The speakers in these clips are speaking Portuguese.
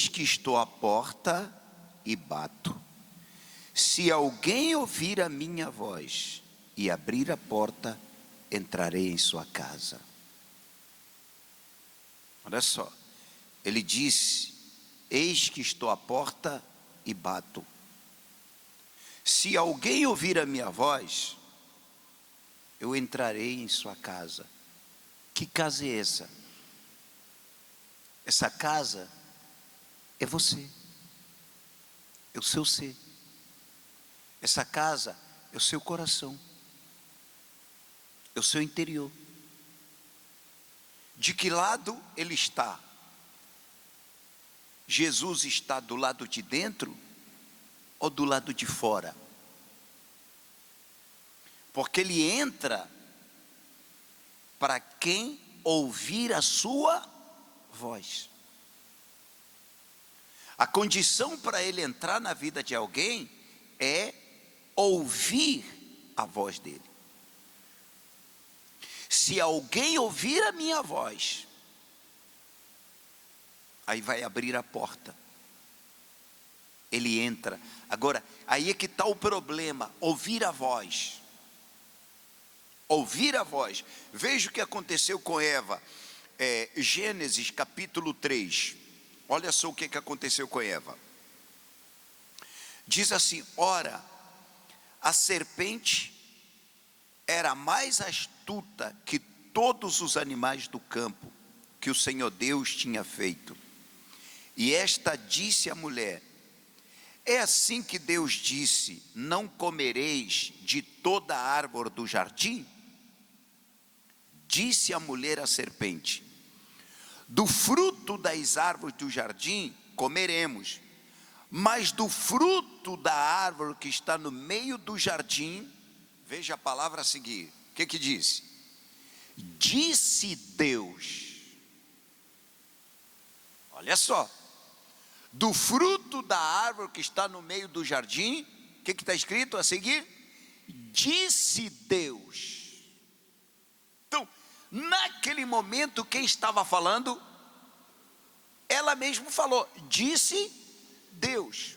Eis que estou à porta e bato. Se alguém ouvir a minha voz e abrir a porta, entrarei em sua casa. Olha só, ele disse: eis que estou à porta e bato. Se alguém ouvir a minha voz, eu entrarei em sua casa. Que casa é essa? Essa casa é você, é o seu ser. Essa casa é o seu coração, é o seu interior. De que lado ele está? Jesus está do lado de dentro ou do lado de fora? Porque ele entra para quem ouvir a sua voz. A condição para ele entrar na vida de alguém é ouvir a voz dele. Se alguém ouvir a minha voz, aí vai abrir a porta, ele entra. Agora, aí é que está o problema: ouvir a voz. Ouvir a voz. Veja o que aconteceu com Eva. Gênesis capítulo 3. Olha só o que aconteceu com Eva. Diz assim: ora, a serpente era mais astuta que todos os animais do campo que o Senhor Deus tinha feito. E esta disse à mulher: é assim que Deus disse: não comereis de toda a árvore do jardim? Disse a mulher à serpente: do fruto das árvores do jardim comeremos, mas do fruto da árvore que está no meio do jardim, veja a palavra a seguir, o que disse? Disse Deus. Olha só, do fruto da árvore que está no meio do jardim, o que está escrito a seguir? Disse Deus. Então, naquele momento, quem estava falando? Ela mesma falou: disse Deus.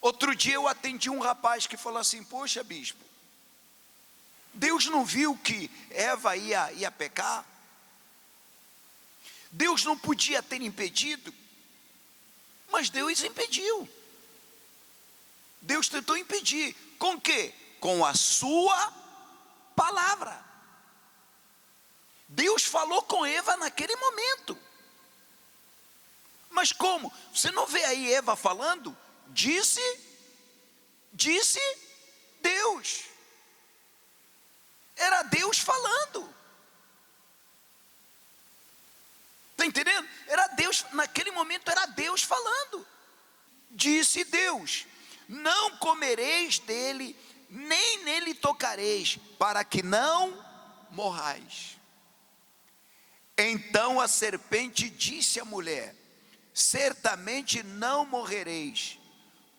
Outro dia eu atendi um rapaz que falou assim: poxa, bispo, Deus não viu que Eva ia pecar? Deus não podia ter impedido? Mas Deus impediu. Deus tentou impedir. Com o quê? Com a sua palavra. Deus falou com Eva naquele momento. Mas como? Você não vê aí Eva falando? Disse Deus. Era Deus falando. Está entendendo? Era Deus, naquele momento era Deus falando. Disse Deus: não comereis dele, nem nele tocareis, para que não morrais. Então a serpente disse à mulher: certamente não morrereis,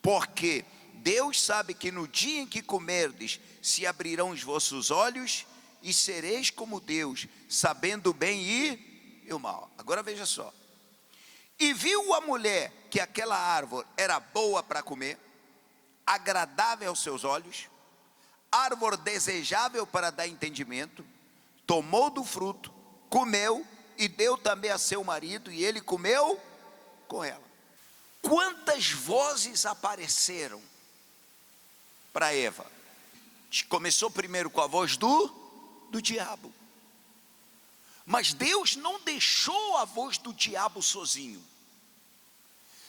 porque Deus sabe que no dia em que comerdes, se abrirão os vossos olhos, e sereis como Deus, sabendo o bem e o mal. Agora veja só. E viu a mulher que aquela árvore era boa para comer, agradável aos seus olhos, árvore desejável para dar entendimento, tomou do fruto, comeu e deu também a seu marido, e ele comeu com ela. Quantas vozes apareceram para Eva? Começou primeiro com a voz do diabo. Mas Deus não deixou a voz do diabo sozinho.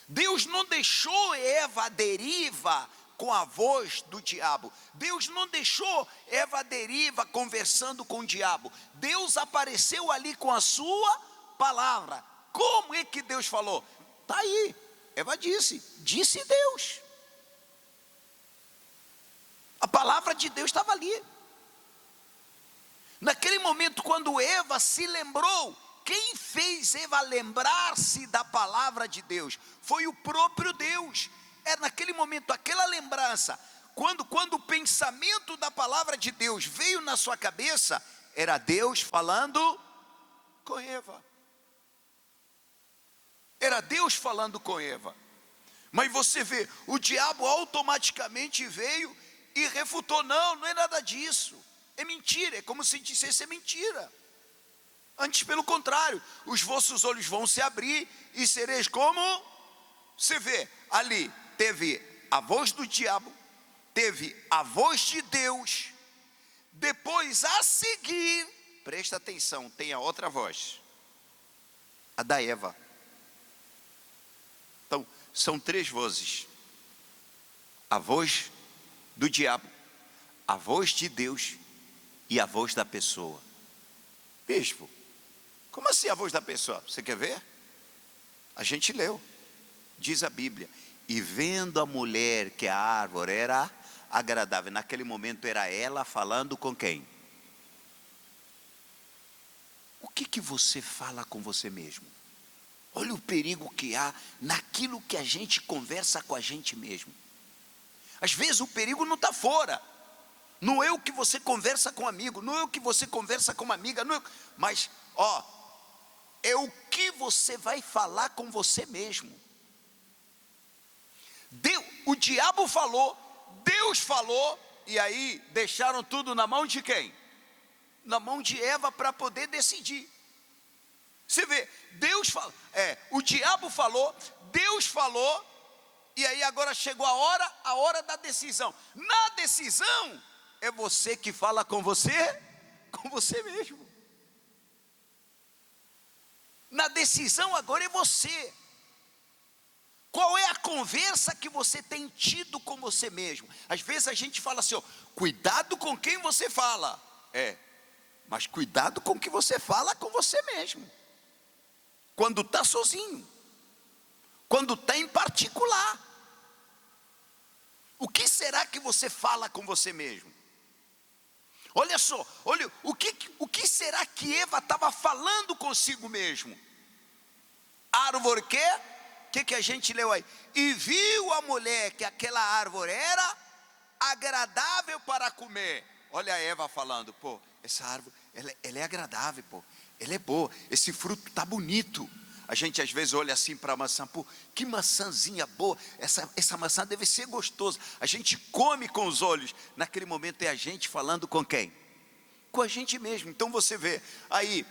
Deus não deixou Eva à deriva com a voz do diabo. Deus não deixou Eva à deriva conversando com o diabo. Deus apareceu ali com a sua palavra. Como é que Deus falou? Está aí, Eva disse Deus. A palavra de Deus estava ali. Naquele momento, quando Eva se lembrou, quem fez Eva lembrar-se da palavra de Deus? Foi o próprio Deus. Era naquele momento, aquela lembrança, quando o pensamento da palavra de Deus veio na sua cabeça, era Deus falando com Eva. Era Deus falando com Eva. Mas você vê, o diabo automaticamente veio e refutou: não é nada disso, é mentira. É como se dissesse: é mentira. Antes, pelo contrário, os vossos olhos vão se abrir e sereis como... Você vê, ali teve a voz do diabo, teve a voz de Deus. Depois, a seguir, presta atenção, tem a outra voz, a da Eva. Então, são 3 vozes: a voz do diabo, a voz de Deus e a voz da pessoa. Bispo, como assim a voz da pessoa? Você quer ver? A gente leu, diz a Bíblia: e vendo a mulher que a árvore era agradável. Naquele momento era ela falando com quem? O que você fala com você mesmo? Olha o perigo que há naquilo que a gente conversa com a gente mesmo. Às vezes o perigo não está fora. Não é o que você conversa com um amigo, não é o que você conversa com uma amiga, não é, mas, é o que você vai falar com você mesmo. O diabo falou, Deus falou, e aí deixaram tudo na mão de quem? Na mão de Eva, para poder decidir. Você vê, o diabo falou, Deus falou, e aí agora chegou a hora da decisão. Na decisão, é você que fala com você mesmo. Na decisão agora é você. Qual é a conversa que você tem tido com você mesmo? Às vezes a gente fala assim, cuidado com quem você fala. Mas cuidado com o que você fala com você mesmo. Quando está sozinho. Quando está em particular. O que será que você fala com você mesmo? Olha só, olha, o que será que Eva estava falando consigo mesmo? Árvore que a gente leu aí? E viu a mulher que aquela árvore era agradável para comer. Olha a Eva falando: pô, essa árvore, ela é agradável, pô, ela é boa, esse fruto está bonito. A gente às vezes olha assim para a maçã: pô, que maçãzinha boa, essa maçã deve ser gostosa. A gente come com os olhos. Naquele momento é a gente falando com quem? Com a gente mesmo. Então você vê, aí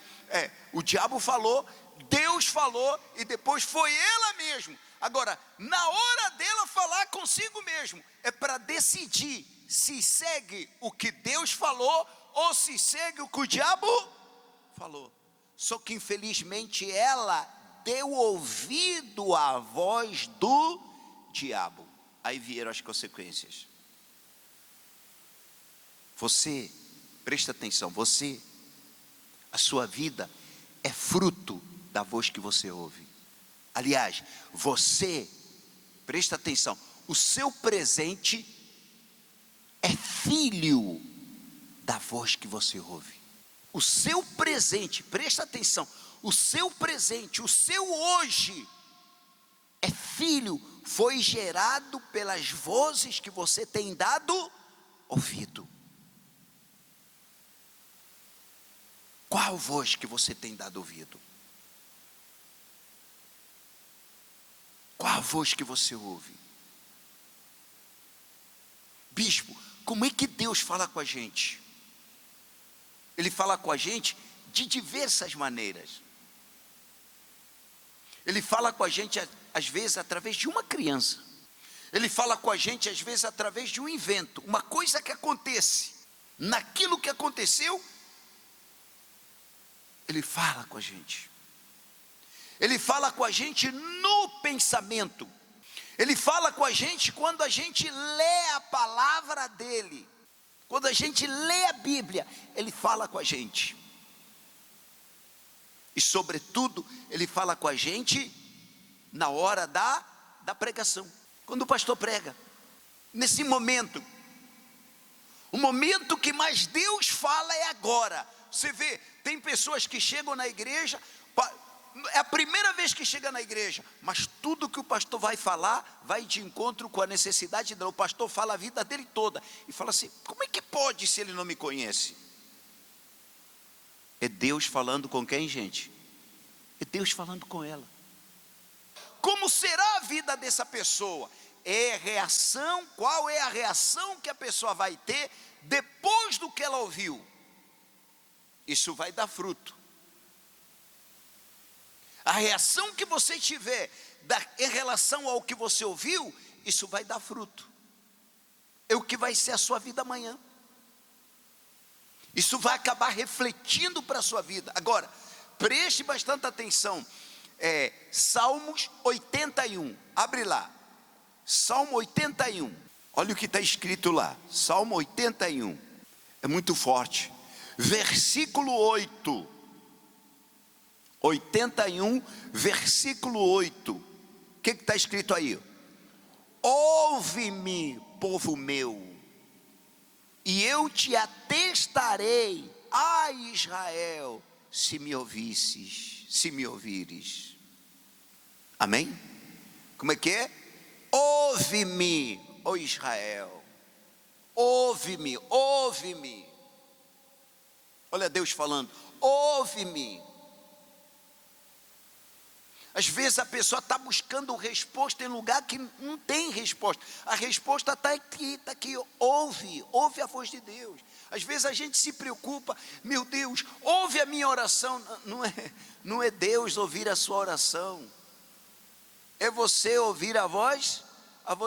o diabo falou, Deus falou, e depois foi ela mesmo. Agora, na hora dela falar consigo mesmo, é para decidir se segue o que Deus falou ou se segue o que o diabo falou. Só que infelizmente ela deu ouvido à voz do diabo. Aí vieram as consequências. Você, presta atenção, a sua vida é fruto da voz que você ouve. Aliás, você, presta atenção, o seu presente é filho da voz que você ouve. O seu presente, presta atenção, o seu presente, o seu hoje é filho, foi gerado pelas vozes que você tem dado ouvido. Qual voz que você tem dado ouvido? Qual a voz que você ouve? Bispo, como é que Deus fala com a gente? Ele fala com a gente de diversas maneiras. Ele fala com a gente às vezes através de uma criança. Ele fala com a gente às vezes através de um evento, uma coisa que acontece. Naquilo que aconteceu, Ele fala com a gente. Ele fala com a gente no pensamento. Ele fala com a gente quando a gente lê a palavra dele. Quando a gente lê a Bíblia, Ele fala com a gente. E sobretudo, Ele fala com a gente na hora da pregação. Quando o pastor prega. Nesse momento. O momento que mais Deus fala é agora. Você vê, tem pessoas que chegam na igreja, é a primeira vez que chega na igreja, mas tudo que o pastor vai falar, vai de encontro com a necessidade dela. O pastor fala a vida dele toda, e fala assim: como é que pode se ele não me conhece? É Deus falando com quem, gente? É Deus falando com ela. como será a vida dessa pessoa? Qual é a reação que a pessoa vai ter depois do que ela ouviu? Isso vai dar fruto. A reação que você tiver em relação ao que você ouviu, isso vai dar fruto. É o que vai ser a sua vida amanhã. Isso vai acabar refletindo para a sua vida. Agora, preste bastante atenção. Salmos 81. Abre lá. Salmo 81. Olha o que está escrito lá. Salmo 81. É muito forte. Versículo 8. 81, versículo 8. O que está escrito aí? Ouve-me, povo meu, e eu te atestarei, a Israel, se me ouvires. Amém? Como é que é? Ouve-me, ó Israel. Ouve-me, ouve-me. Olha Deus falando, ouve-me. Às vezes a pessoa está buscando resposta em lugar que não tem resposta. A resposta está aqui, ouve a voz de Deus. Às vezes a gente se preocupa, meu Deus, ouve a minha oração. Não é Deus ouvir a sua oração, é você ouvir a voz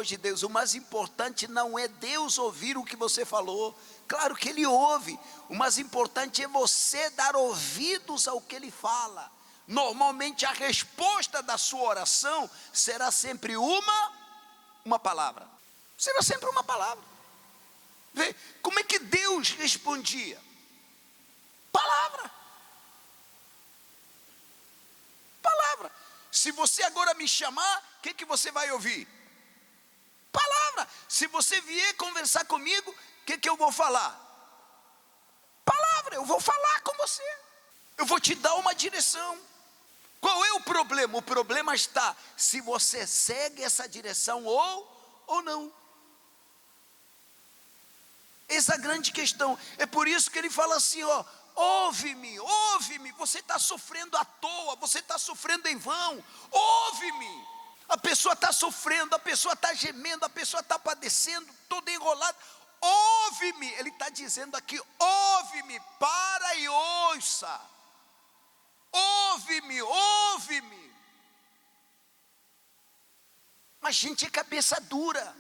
de Deus. O mais importante não é Deus ouvir o que você falou, claro que Ele ouve. O mais importante é você dar ouvidos ao que Ele fala. Normalmente a resposta da sua oração será sempre uma palavra. Será sempre uma palavra. Vê, como é que Deus respondia? Palavra. Palavra. Se você agora me chamar, o que você vai ouvir? Palavra. Se você vier conversar comigo, o que eu vou falar? Palavra. Eu vou falar com você. Eu vou te dar uma direção. Qual é o problema? O problema está se você segue essa direção ou não. Essa é a grande questão. É por isso que ele fala assim, ouve-me, ouve-me. Você está sofrendo à toa, você está sofrendo em vão. Ouve-me. A pessoa está sofrendo, a pessoa está gemendo, a pessoa está padecendo, toda enrolada. Ouve-me. Ele está dizendo aqui, ouve-me, para e ouça. Ouve-me, ouve-me. Mas a gente é cabeça dura.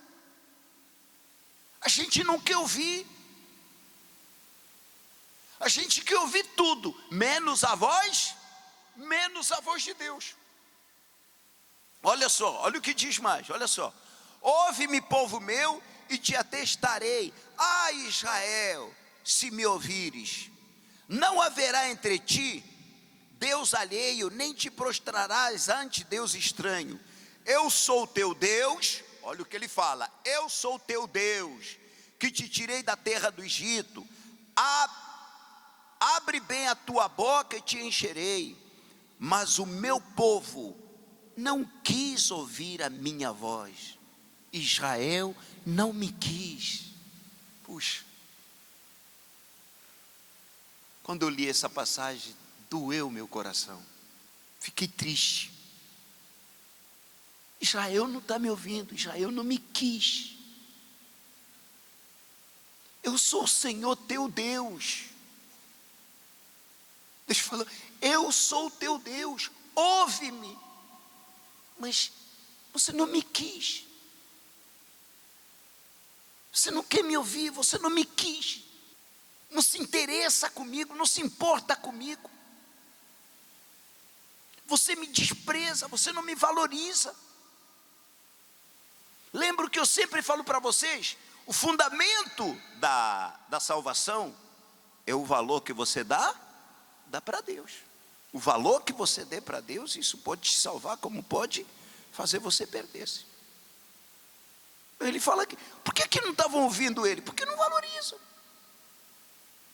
A gente não quer ouvir. A gente quer ouvir tudo, menos a voz de Deus. Olha só, olha o que diz mais, olha só. Ouve-me, povo meu, e te atestarei, a Israel, se me ouvires. Não haverá entre ti Deus alheio, nem te prostrarás ante Deus estranho. Eu sou o teu Deus, olha o que ele fala, eu sou o teu Deus, que te tirei da terra do Egito. Abre bem a tua boca e te encherei. Mas o meu povo não quis ouvir a minha voz. Israel não me quis. Puxa, quando eu li essa passagem, doeu meu coração, fiquei triste. Israel não está me ouvindo, Israel não me quis. Eu sou o Senhor teu Deus. Deixa eu falar, eu sou o teu Deus, ouve-me. Mas você não me quis. Você não quer me ouvir, você não me quis. Não se interessa comigo, não se importa comigo. Você me despreza, você não me valoriza. Lembro que eu sempre falo para vocês, o fundamento da salvação é o valor que você dá para Deus. O valor que você dê para Deus, isso pode te salvar, como pode fazer você perder-se. Ele fala aqui, por que não estavam ouvindo ele? Porque não valorizam.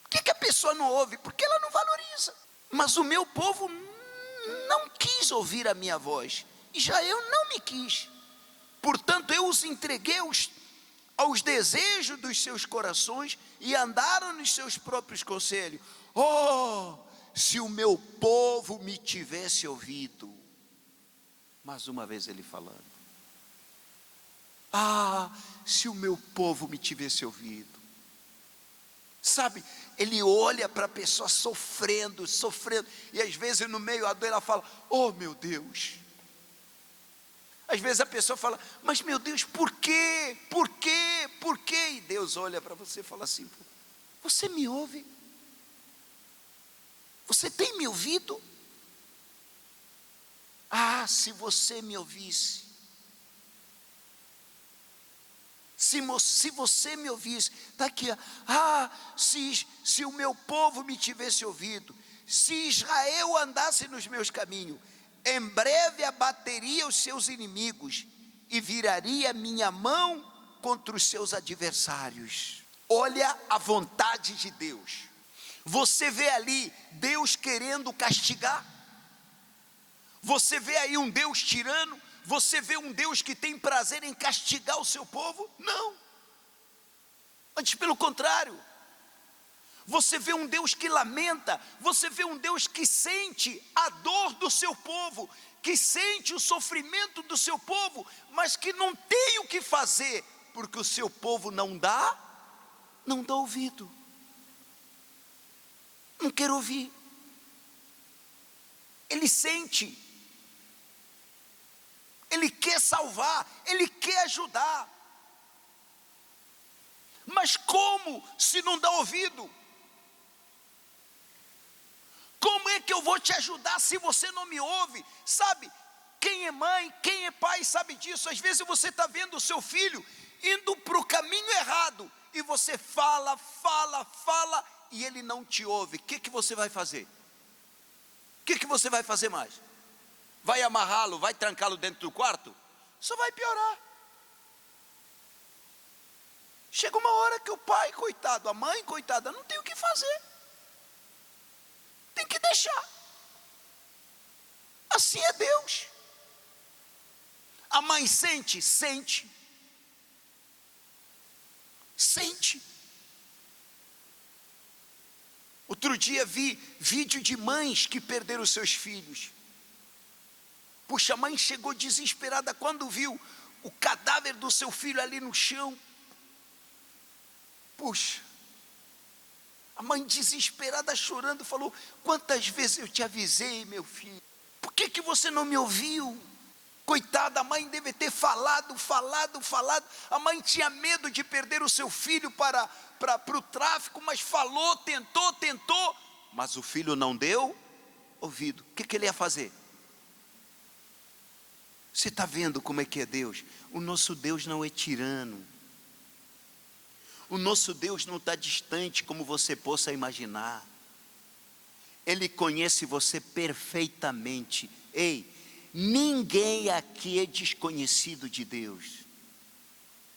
Por que a pessoa não ouve? Porque ela não valoriza. Mas o meu povo não quis ouvir a minha voz. Israel não me quis. Portanto, eu os entreguei aos desejos dos seus corações e andaram nos seus próprios conselhos. Oh, se o meu povo me tivesse ouvido. Mais uma vez ele falando: ah, se o meu povo me tivesse ouvido. Sabe, ele olha para a pessoa sofrendo, e às vezes no meio da dor ela fala: oh meu Deus. Às vezes a pessoa fala: mas meu Deus, por quê? Por quê? Por quê? E Deus olha para você e fala assim: você me ouve? Você tem me ouvido? Ah, se você me ouvisse. Se você me ouvisse, está aqui, ah, se o meu povo me tivesse ouvido, se Israel andasse nos meus caminhos, em breve abateria os seus inimigos e viraria minha mão contra os seus adversários. Olha a vontade de Deus. Você vê ali Deus querendo castigar? Você vê aí um Deus tirano? Você vê um Deus que tem prazer em castigar o seu povo? Não. Antes pelo contrário. Você vê um Deus que lamenta, você vê um Deus que sente a dor do seu povo, que sente o sofrimento do seu povo, mas que não tem o que fazer, porque o seu povo não dá ouvido. Não quer ouvir. Ele sente. Ele quer salvar, Ele quer ajudar. Mas como se não dá ouvido? Como é que eu vou te ajudar se você não me ouve? Sabe, quem é mãe, quem é pai sabe disso. Às vezes você está vendo o seu filho indo para o caminho errado, e você fala, e ele não te ouve. O que você vai fazer? O que você vai fazer mais? Vai amarrá-lo, vai trancá-lo dentro do quarto? Só vai piorar. Chega uma hora que o pai, coitado, a mãe, coitada, não tem o que fazer. Tem que deixar. Assim é Deus. A mãe sente. Outro dia vi vídeo de mães que perderam os seus filhos. Puxa, a mãe chegou desesperada quando viu o cadáver do seu filho ali no chão. Puxa, a mãe desesperada chorando falou: quantas vezes eu te avisei, meu filho, por que você não me ouviu? Coitada, a mãe deve ter falado. A mãe tinha medo de perder o seu filho para o tráfico, mas falou, tentou, mas o filho não deu ouvido. O que ele ia fazer? Você está vendo como é que é Deus? O nosso Deus não é tirano. O nosso Deus não está distante como você possa imaginar. Ele conhece você perfeitamente. Ei, ninguém aqui é desconhecido de Deus.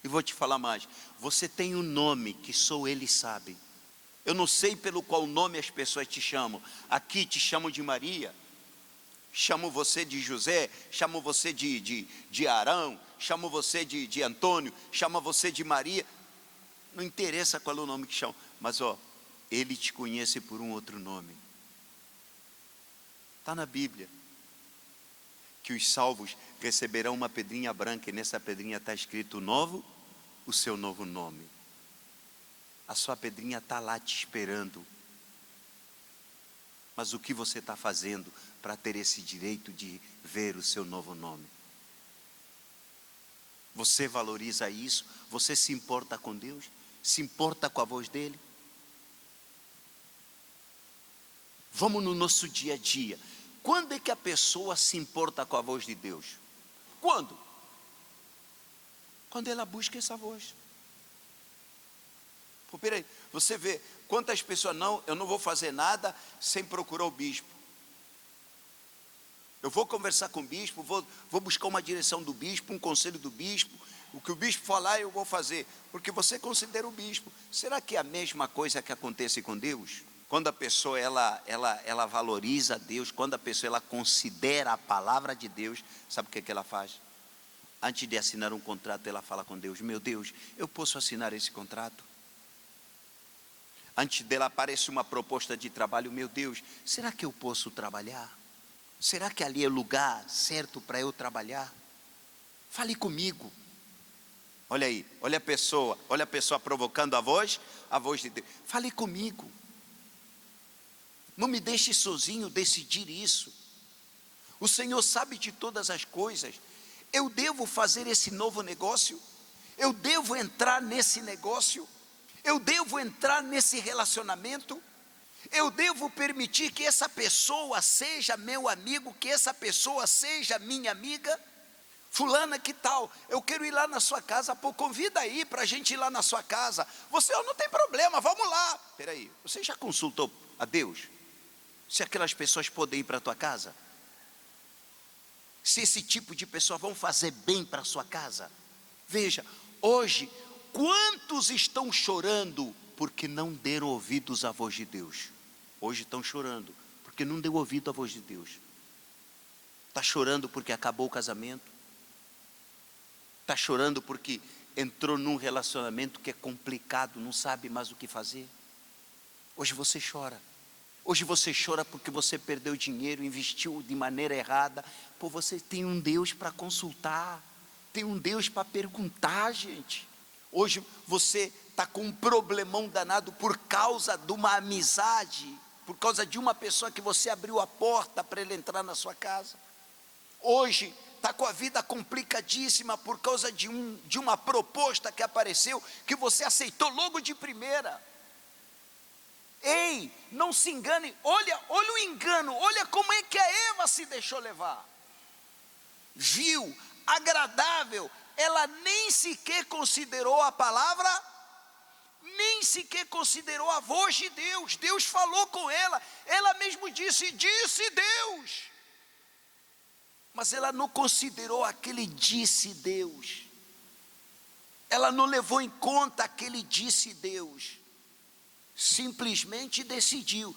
E vou te falar mais. Você tem um nome que só Ele sabe. Eu não sei pelo qual nome as pessoas te chamam. Aqui te chamam de Maria. Chamo você de José, chamo você de Arão, chamo você de Antônio, chamo você de Maria. Não interessa qual é o nome que chama, mas Ele te conhece por um outro nome. Está na Bíblia que os salvos receberão uma pedrinha branca, e nessa pedrinha está escrito o seu novo nome. A sua pedrinha está lá te esperando. Mas o que você está fazendo para ter esse direito de ver o seu novo nome? Você valoriza isso? Você se importa com Deus? Se importa com a voz dEle? Vamos no nosso dia a dia. Quando é que a pessoa se importa com a voz de Deus? Quando? Quando ela busca essa voz. Pô, peraí, você vê quantas pessoas eu não vou fazer nada sem procurar o bispo. Eu vou conversar com o bispo, vou buscar uma direção do bispo, um conselho do bispo. O que o bispo falar eu vou fazer, porque você considera o bispo. Será que é a mesma coisa que acontece com Deus? Quando a pessoa ela valoriza Deus, quando a pessoa ela considera a palavra de Deus, sabe o que ela faz? Antes de assinar um contrato, ela fala com Deus: meu Deus, eu posso assinar esse contrato? Antes dela aparece uma proposta de trabalho: meu Deus, será que eu posso trabalhar? Será que ali é o lugar certo para eu trabalhar? Fale comigo. Olha aí, olha a pessoa provocando a voz de Deus. Fale comigo. Não me deixe sozinho decidir isso. O Senhor sabe de todas as coisas. Eu devo fazer esse novo negócio? Eu devo entrar nesse negócio? Eu devo entrar nesse relacionamento? Eu devo permitir que essa pessoa seja meu amigo, que essa pessoa seja minha amiga? Fulana, que tal? Eu quero ir lá na sua casa. Pô, convida aí para a gente ir lá na sua casa. Você, não tem problema, vamos lá. Espera aí, você já consultou a Deus? Se aquelas pessoas podem ir para a tua casa? Se esse tipo de pessoa vão fazer bem para a sua casa? Veja, hoje, quantos estão chorando porque não deram ouvidos à voz de Deus? Hoje estão chorando porque não deu ouvido à voz de Deus. Está chorando porque acabou o casamento. Está chorando porque entrou num relacionamento que é complicado, não sabe mais o que fazer. Hoje você chora. Hoje você chora porque você perdeu dinheiro, investiu de maneira errada. Pô, você tem um Deus para consultar, tem um Deus para perguntar, gente. Hoje você está com um problemão danado por causa de uma amizade, por causa de uma pessoa que você abriu a porta para ele entrar na sua casa. Hoje está com a vida complicadíssima por causa de uma proposta que apareceu, que você aceitou logo de primeira. Ei, não se engane, olha o engano, olha como é que a Eva se deixou levar. Viu, agradável, ela nem sequer considerou a palavra, nem sequer considerou a voz de Deus. Deus falou com ela, ela mesmo disse Deus. Mas ela não considerou aquele disse Deus. Ela não levou em conta aquele disse Deus. Simplesmente decidiu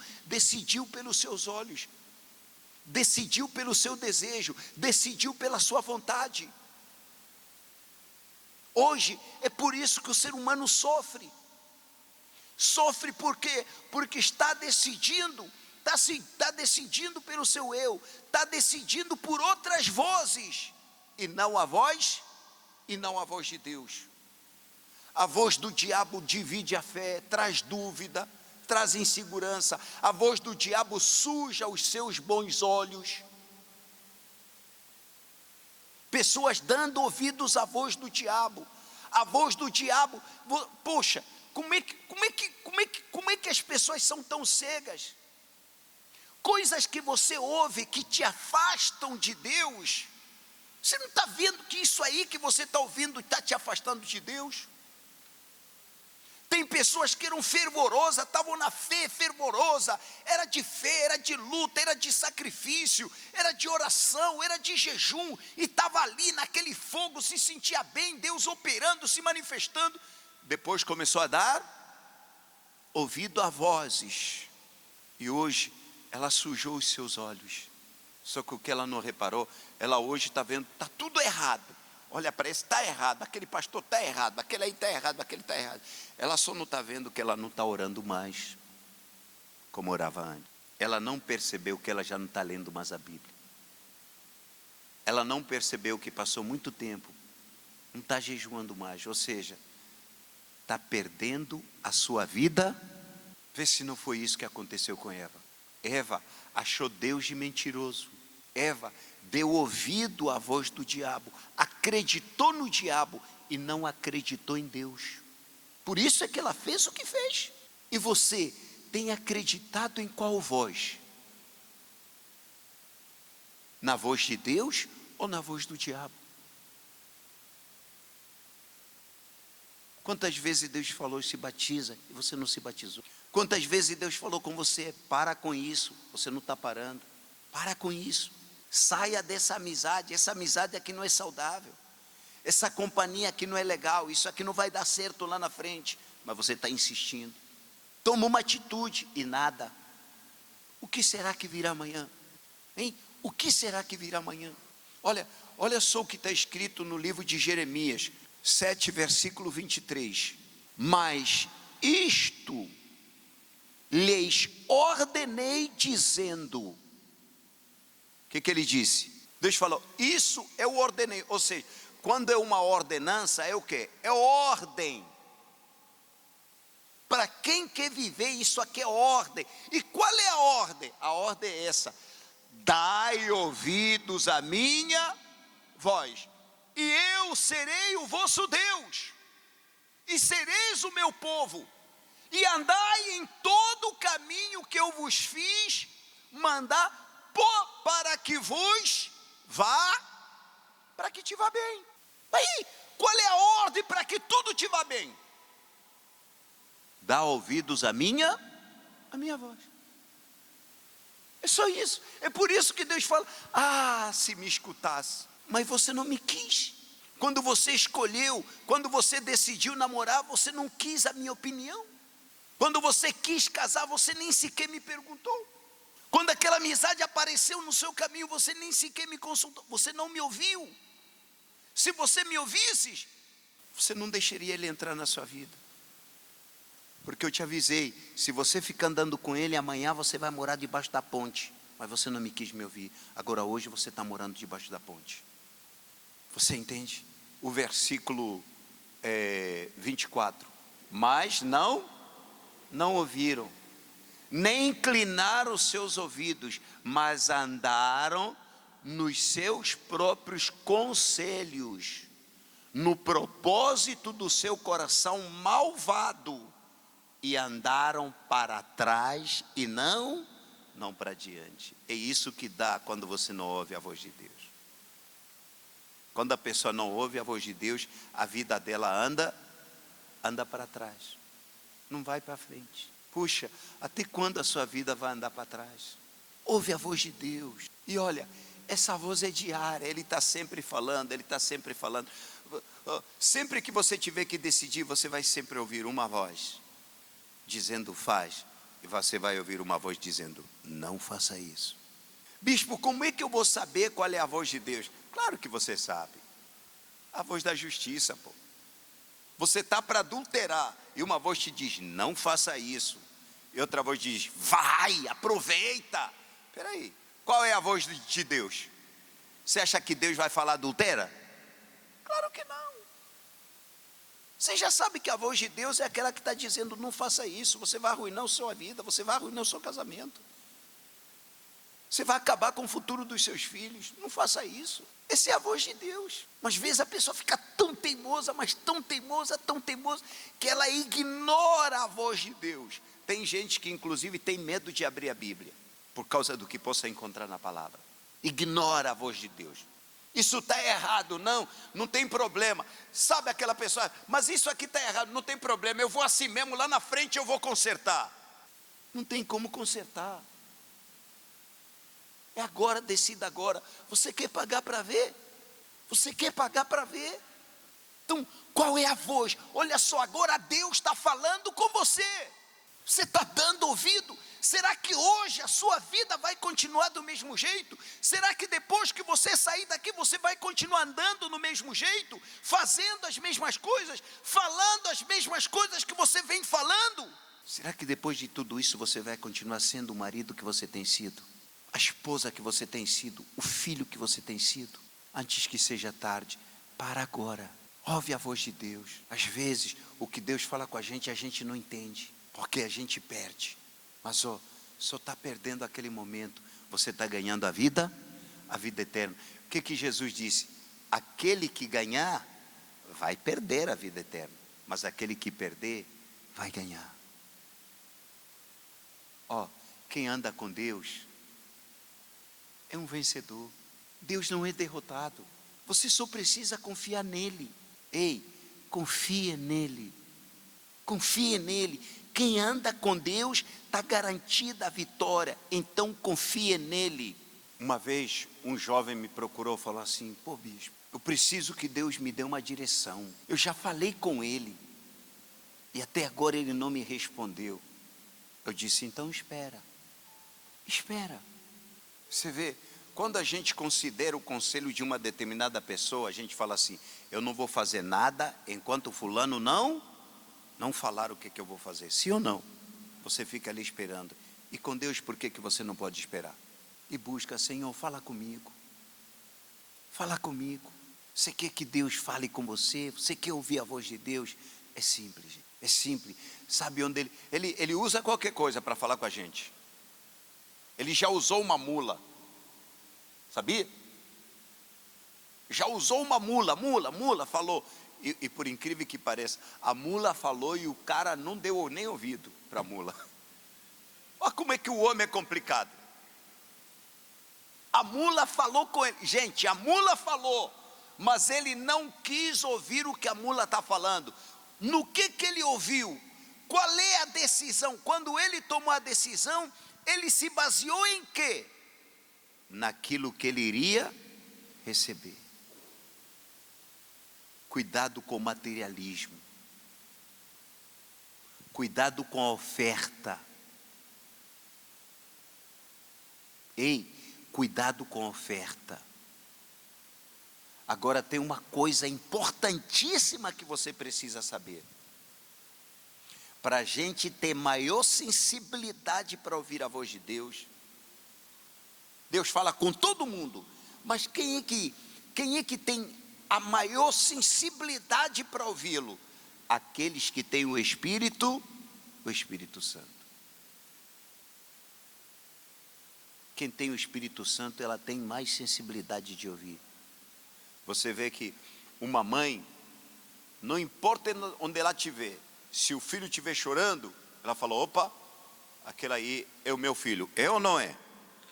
pelos seus olhos, decidiu pelo seu desejo, decidiu pela sua vontade. Hoje é por isso que o ser humano sofre. Sofre por quê? Porque está decidindo pelo seu eu, está decidindo por outras vozes, e não a voz de Deus. A voz do diabo divide a fé, traz dúvida, traz insegurança. A voz do diabo suja os seus bons olhos. Pessoas dando ouvidos à voz do diabo. A voz do diabo, poxa, como é que as pessoas são tão cegas? Coisas que você ouve que te afastam de Deus. Você não está vendo que isso aí que você está ouvindo está te afastando de Deus? Tem pessoas que eram fervorosas, estavam na fé fervorosa, era de fé, era de luta, era de sacrifício, era de oração, era de jejum, e estava ali naquele fogo, se sentia bem, Deus operando, se manifestando. Depois começou a dar ouvido a vozes, e hoje ela sujou os seus olhos. Só que o que ela não reparou, ela hoje está vendo, está tudo errado. Olha para esse, está errado, aquele pastor está errado, aquele aí está errado, aquele está errado. Ela só não está vendo que ela não está orando mais como orava antes. Ela não percebeu que ela já não está lendo mais a Bíblia. Ela não percebeu que passou muito tempo, não está jejuando mais, ou seja, está perdendo a sua vida. Vê se não foi isso que aconteceu com Eva. Eva achou Deus de mentiroso. Eva deu ouvido à voz do diabo, acreditou no diabo e não acreditou em Deus. Por isso é que ela fez o que fez. E você tem acreditado em qual voz? Na voz de Deus ou na voz do diabo? Quantas vezes Deus falou, se batiza, e você não se batizou? Quantas vezes Deus falou com você, para com isso, você não está parando? Para com isso. Saia dessa amizade, essa amizade aqui não é saudável. Essa companhia aqui não é legal, isso aqui não vai dar certo lá na frente. Mas você está insistindo. Toma uma atitude e nada. O que será que virá amanhã? Hein? O que será que virá amanhã? Olha só o que está escrito no livro de Jeremias 7, versículo 23. Mas isto lhes ordenei dizendo. O que ele disse? Deus falou, isso eu ordenei. Ou seja, quando é uma ordenança, é o quê? É ordem. Para quem quer viver, isso aqui é ordem. E qual é a ordem? A ordem é essa: dai ouvidos à minha voz, e eu serei o vosso Deus, e sereis o meu povo, e andai em todo o caminho que eu vos fiz mandar, para que vos vá, para que te vá bem. Aí, qual é a ordem para que tudo te vá bem? Dá ouvidos à minha voz. É só isso. É por isso que Deus fala, se me escutasse. Mas você não me quis. Quando você escolheu, quando você decidiu namorar, você não quis a minha opinião. Quando você quis casar, você nem sequer me perguntou. Quando aquela amizade apareceu no seu caminho, você nem sequer me consultou. Você não me ouviu. Se você me ouvisse, você não deixaria ele entrar na sua vida. Porque eu te avisei, se você ficar andando com ele, amanhã você vai morar debaixo da ponte. Mas você não me quis me ouvir. Agora hoje você está morando debaixo da ponte. Você entende? O versículo 24. Mas não ouviram, nem inclinaram os seus ouvidos, mas andaram nos seus próprios conselhos, no propósito do seu coração malvado, e andaram para trás e não para diante. É isso que dá quando você não ouve a voz de Deus. Quando a pessoa não ouve a voz de Deus, a vida dela anda para trás, não vai para frente. Puxa, até quando a sua vida vai andar para trás? Ouve a voz de Deus. E olha, essa voz é diária, Ele está sempre falando, Ele está sempre falando. Sempre que você tiver que decidir, você vai sempre ouvir uma voz dizendo faz, e você vai ouvir uma voz dizendo não faça isso. Bispo, como é que eu vou saber qual é a voz de Deus? Claro que você sabe, a voz da justiça, pô. Você está para adulterar, e uma voz te diz não faça isso, e outra voz diz vai, aproveita. Espera aí, qual é a voz de Deus? Você acha que Deus vai falar adultera? Claro que não. Você já sabe que a voz de Deus é aquela que está dizendo não faça isso, você vai arruinar a sua vida, você vai arruinar o seu casamento, você vai acabar com o futuro dos seus filhos, não faça isso. Essa é a voz de Deus. Mas às vezes a pessoa fica tão teimosa, mas tão teimosa, que ela ignora a voz de Deus. Tem gente que inclusive tem medo de abrir a Bíblia, por causa do que possa encontrar na palavra. Ignora a voz de Deus. Isso está errado, não tem problema. Sabe aquela pessoa, mas isso aqui está errado, não tem problema, eu vou assim mesmo, lá na frente eu vou consertar. Não tem como consertar. É agora, decida agora. Você quer pagar para ver? Você quer pagar para ver? Então, qual é a voz? Olha só, agora Deus está falando com você. Você está dando ouvido? Será que hoje a sua vida vai continuar do mesmo jeito? Será que depois que você sair daqui, você vai continuar andando no mesmo jeito? Fazendo as mesmas coisas? Falando as mesmas coisas que você vem falando? Será que depois de tudo isso, você vai continuar sendo o marido que você tem sido? A esposa que você tem sido? O filho que você tem sido? Antes que seja tarde, para agora. Ouve a voz de Deus. Às vezes, o que Deus fala com a gente não entende, porque a gente perde. Mas só está perdendo aquele momento. Você está ganhando a vida eterna. O que Jesus disse? Aquele que ganhar, vai perder a vida eterna. Mas aquele que perder, vai ganhar. Quem anda com Deus, é um vencedor. Deus não é derrotado. Você só precisa confiar nele. Ei, confia nele. Confia nele. Quem anda com Deus está garantida a vitória. Então confia nele. Uma vez um jovem me procurou e falou assim: pô bispo, eu preciso que Deus me dê uma direção. Eu já falei com ele e até agora ele não me respondeu. Eu disse: então espera. Você vê, quando a gente considera o conselho de uma determinada pessoa, a gente fala assim: eu não vou fazer nada enquanto fulano não falar o que eu vou fazer. Sim ou não? Você fica ali esperando. E com Deus, por que você não pode esperar? e busca: Senhor, fala comigo. Fala comigo. Você quer que Deus fale com você? Você quer ouvir a voz de Deus? É simples, gente. É simples. Sabe onde ele usa qualquer coisa para falar com a gente. Ele já usou uma mula. Sabia? Já usou uma mula falou. E por incrível que pareça, a mula falou e o cara não deu nem ouvido para a mula. Olha como é que o homem é complicado. A mula falou com ele. Gente, a mula falou, mas ele não quis ouvir o que a mula está falando. No que ele ouviu? Qual é a decisão? Quando ele tomou a decisão, ele se baseou em quê? Naquilo que ele iria receber. Cuidado com o materialismo. Cuidado com a oferta. Ei, cuidado com a oferta. Agora tem uma coisa importantíssima que você precisa saber. Para a gente ter maior sensibilidade para ouvir a voz de Deus. Deus fala com todo mundo, mas quem é que tem a maior sensibilidade para ouvi-lo? Aqueles que têm o Espírito Santo. Quem tem o Espírito Santo, ela tem mais sensibilidade de ouvir. Você vê que uma mãe, não importa onde ela estiver, se o filho estiver chorando, ela fala: opa, aquele aí é o meu filho, é ou não é?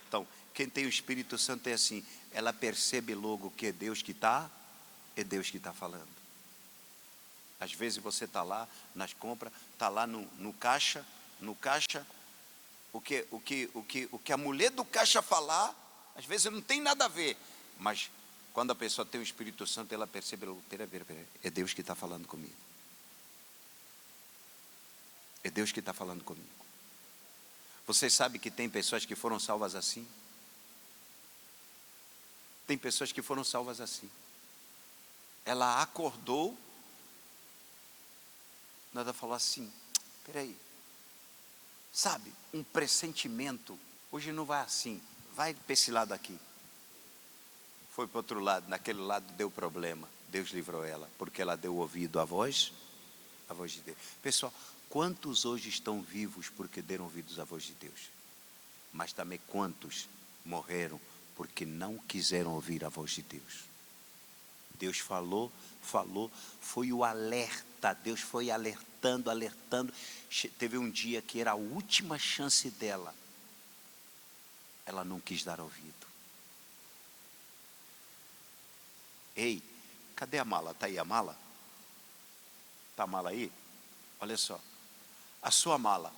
Então, quem tem o Espírito Santo é assim, ela percebe logo que é Deus que está falando. Às vezes você está lá nas compras, está lá no caixa, o que a mulher do caixa falar, às vezes não tem nada a ver, mas quando a pessoa tem o Espírito Santo, ela percebe, peraí, é Deus que está falando comigo. É Deus que está falando comigo. Você sabe que tem pessoas que foram salvas assim? Tem pessoas que foram salvas assim. Ela acordou, nada, falou assim: peraí, sabe, um pressentimento, hoje não vai assim, vai para esse lado aqui. Foi para o outro lado, naquele lado deu problema, Deus livrou ela, porque ela deu ouvido à voz de Deus. Pessoal, quantos hoje estão vivos porque deram ouvidos à voz de Deus? Mas também quantos morreram porque não quiseram ouvir a voz de Deus? Deus falou, foi o alerta, Deus foi alertando. Teve um dia que era a última chance dela, ela não quis dar ouvido. Ei, cadê a mala? Está aí a mala? Está a mala aí? Olha só, a sua mala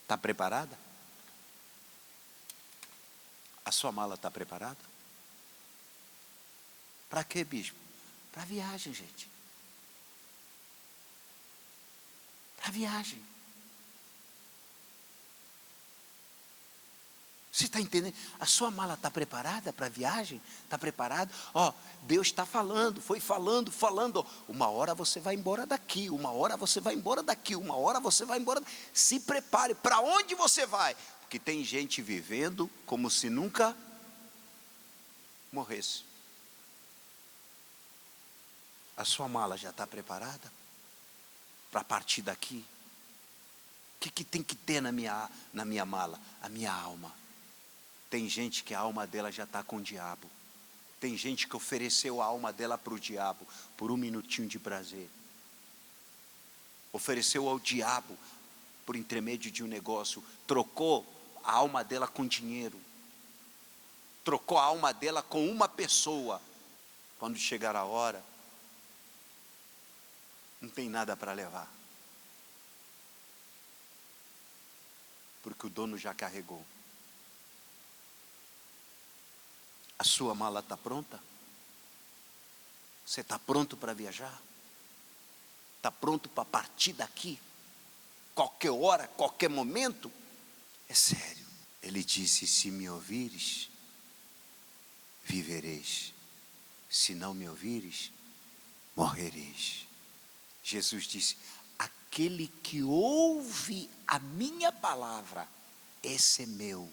está preparada? A sua mala está preparada? Para quê, bispo? Para viagem, gente. Para viagem. Você está entendendo? A sua mala está preparada para a viagem? Está preparada? Ó, Deus está falando, foi falando. Uma hora você vai embora daqui, uma hora você vai embora daqui, uma hora você vai embora. Se prepare, para onde você vai? Porque tem gente vivendo como se nunca morresse. A sua mala já está preparada para partir daqui? O que tem que ter na minha mala? A minha alma. Tem gente que a alma dela já está com o diabo. Tem gente que ofereceu a alma dela para o diabo por um minutinho de prazer. Ofereceu ao diabo por intermédio de um negócio. Trocou a alma dela com dinheiro. Trocou a alma dela com uma pessoa. Quando chegar a hora, não tem nada para levar. Porque o dono já carregou. A sua mala está pronta? Você está pronto para viajar? Está pronto para partir daqui? Qualquer hora, qualquer momento? É sério. Ele disse: se me ouvires, vivereis. Se não me ouvires, morrereis. Jesus disse: aquele que ouve a minha palavra, esse é meu.